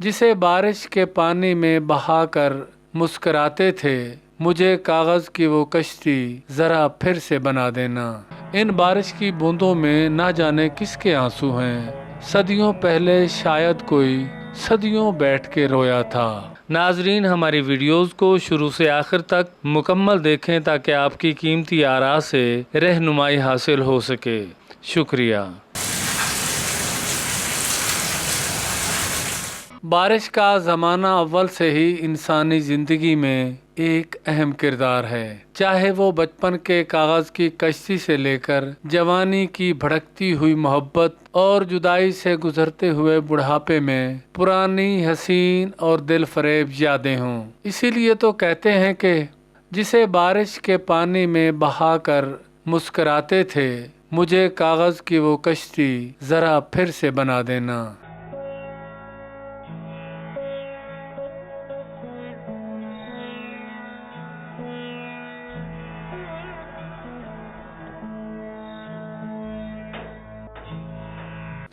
जिसे बारिश के पानी में बहाकर मुस्कुराते थे, मुझे कागज की वो कश्ती जरा फिर से बना देना। इन बारिश की बूंदों में ना जाने किसके आंसू हैं, सदियों पहले शायद कोई सदियों बैठ के रोया था। नाजरीन, हमारी वीडियोस को शुरू से आखिर तक मुकम्मल देखें ताकि आपकी कीमती आरा से रहनुमाई हासिल हो सके। शुक्रिया। बारिश का ज़माना अव्वल से ही इंसानी ज़िंदगी में एक अहम किरदार है। चाहे वो बचपन के कागज़ की कश्ती से लेकर जवानी की भड़कती हुई मोहब्बत और जुदाई से गुजरते हुए बुढ़ापे में पुरानी हसीन और दिल फरेब यादें हों। इसीलिए तो कहते हैं कि जिसे बारिश के पानी में बहाकर मुस्कुराते थे, मुझे कागज़ की वो कश्ती ज़रा फिर से बना देना।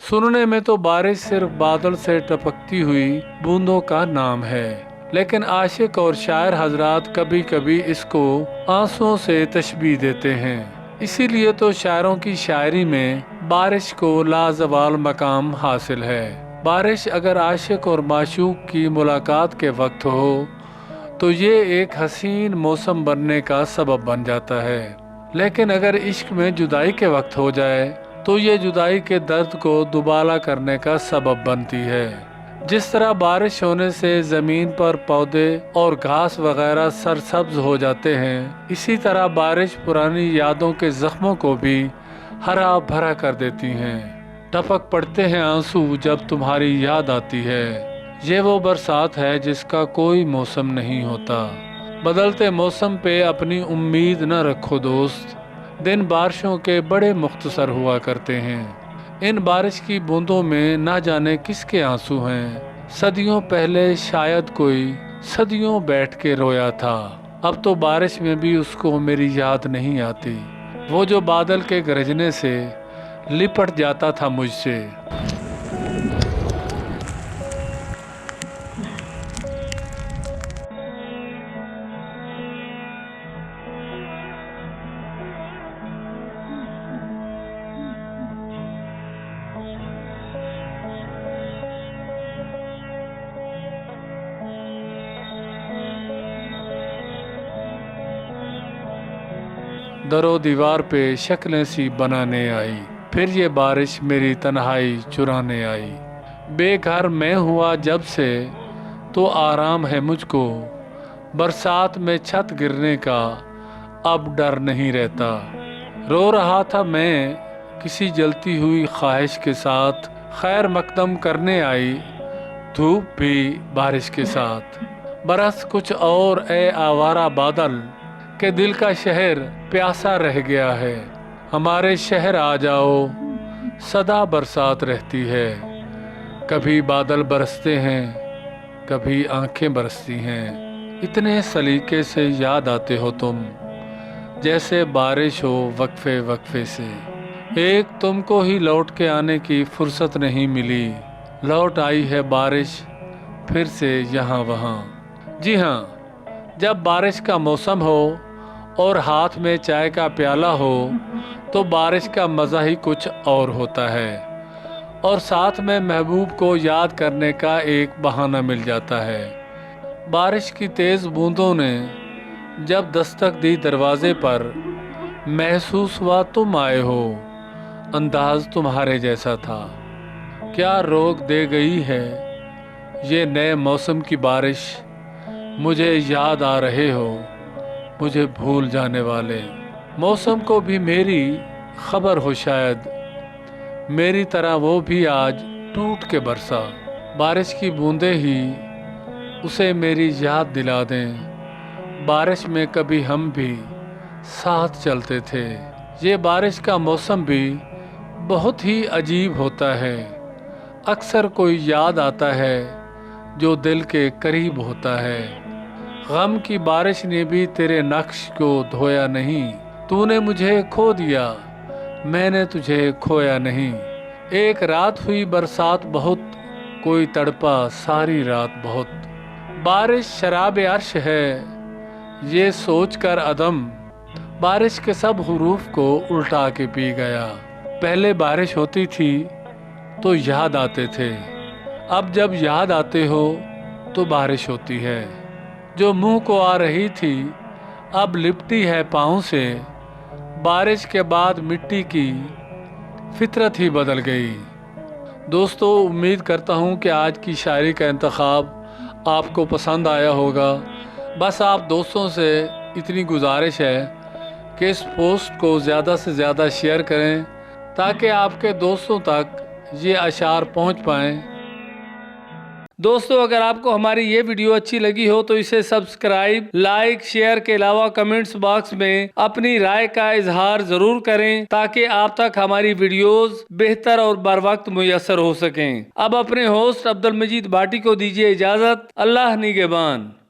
सुनने में तो बारिश सिर्फ बादल से टपकती हुई बूंदों का नाम है, लेकिन आशिक और शायर हजरात कभी कभी इसको आंसुओं से तशबीह देते हैं। इसीलिए तो शायरों की शायरी में बारिश को लाजवाल मकाम हासिल है। बारिश अगर आशिक और माशूक की मुलाकात के वक्त हो तो ये एक हसीन मौसम बनने का सबब बन जाता है, लेकिन अगर इश्क में जुदाई के वक्त हो जाए तो ये जुदाई के दर्द को दुबाला करने का सबब बनती है। जिस तरह बारिश होने से ज़मीन पर पौधे और घास वगैरह सरसब्ज हो जाते हैं, इसी तरह बारिश पुरानी यादों के जख्मों को भी हरा भरा कर देती हैं। टपक पड़ते हैं आंसू जब तुम्हारी याद आती है। ये वो बरसात है जिसका कोई मौसम नहीं होता। बदलते मौसम पे अपनी उम्मीद न रखो दोस्त, दिन बारिशों के बड़े मुख्तसर हुआ करते हैं। इन बारिश की बूंदों में ना जाने किसके आंसू हैं, सदियों पहले शायद कोई सदियों बैठ के रोया था। अब तो बारिश में भी उसको मेरी याद नहीं आती, वो जो बादल के गरजने से लिपट जाता था मुझसे। दरो दीवार पे शक्लें सी बनाने आई, फिर ये बारिश मेरी तन्हाई चुराने आई। बेघर मैं हुआ जब से तो आराम है मुझको, बरसात में छत गिरने का अब डर नहीं रहता। रो रहा था मैं किसी जलती हुई ख्वाहिश के साथ, खैर मकदम करने आई धूप भी बारिश के साथ। बरस कुछ और ए आवारा बादल के दिल का शहर प्यासा रह गया है। हमारे शहर आ जाओ, सदा बरसात रहती है। कभी बादल बरसते हैं, कभी आंखें बरसती हैं। इतने सलीके से याद आते हो तुम, जैसे बारिश हो वक्फे वक्फे से। एक तुमको ही लौट के आने की फुर्सत नहीं मिली, लौट आई है बारिश फिर से यहाँ वहाँ। जी हाँ, जब बारिश का मौसम हो और हाथ में चाय का प्याला हो तो बारिश का मज़ा ही कुछ और होता है, और साथ में महबूब को याद करने का एक बहाना मिल जाता है। बारिश की तेज़ बूंदों ने जब दस्तक दी दरवाजे पर, महसूस हुआ तुम आए हो, अंदाज तुम्हारे जैसा था। क्या रोक दे गई है ये नए मौसम की बारिश, मुझे याद आ रहे हो मुझे भूल जाने वाले। मौसम को भी मेरी खबर हो शायद, मेरी तरह वो भी आज टूट के बरसा। बारिश की बूंदें ही उसे मेरी याद दिला दें, बारिश में कभी हम भी साथ चलते थे। ये बारिश का मौसम भी बहुत ही अजीब होता है। अक्सर कोई याद आता है जो दिल के करीब होता है। गम की बारिश ने भी तेरे नक्श को धोया नहीं, तूने मुझे खो दिया मैंने तुझे खोया नहीं। एक रात हुई बरसात बहुत کوئی تڑپا ساری رات بہت۔ بارش شراب عرش ہے یہ سوچ کر عدم، بارش کے سب حروف کو الٹا کے پی گیا۔ پہلے بارش ہوتی تھی تو یاد آتے تھے، اب جب یاد آتے ہو تو بارش ہوتی ہے۔ جو منہ کو آ رہی تھی اب لپٹی ہے پاؤں سے، بارش کے بعد مٹی کی فطرت ہی بدل گئی۔ دوستو، امید کرتا ہوں کہ آج کی شاعری کا انتخاب آپ کو پسند آیا ہوگا۔ بس آپ دوستوں سے اتنی گزارش ہے کہ اس پوسٹ کو زیادہ سے زیادہ شیئر کریں تاکہ آپ کے دوستوں تک یہ اشعار پہنچ پائیں۔ دوستو، اگر آپ کو ہماری یہ ویڈیو اچھی لگی ہو تو اسے سبسکرائب، لائک، شیئر کے علاوہ کمنٹس باکس میں اپنی رائے کا اظہار ضرور کریں تاکہ آپ تک ہماری ویڈیوز بہتر اور بر وقت میسر ہو سکیں۔ اب اپنے ہوسٹ عبد المجید بھاٹی کو دیجیے اجازت۔ اللہ نگہبان۔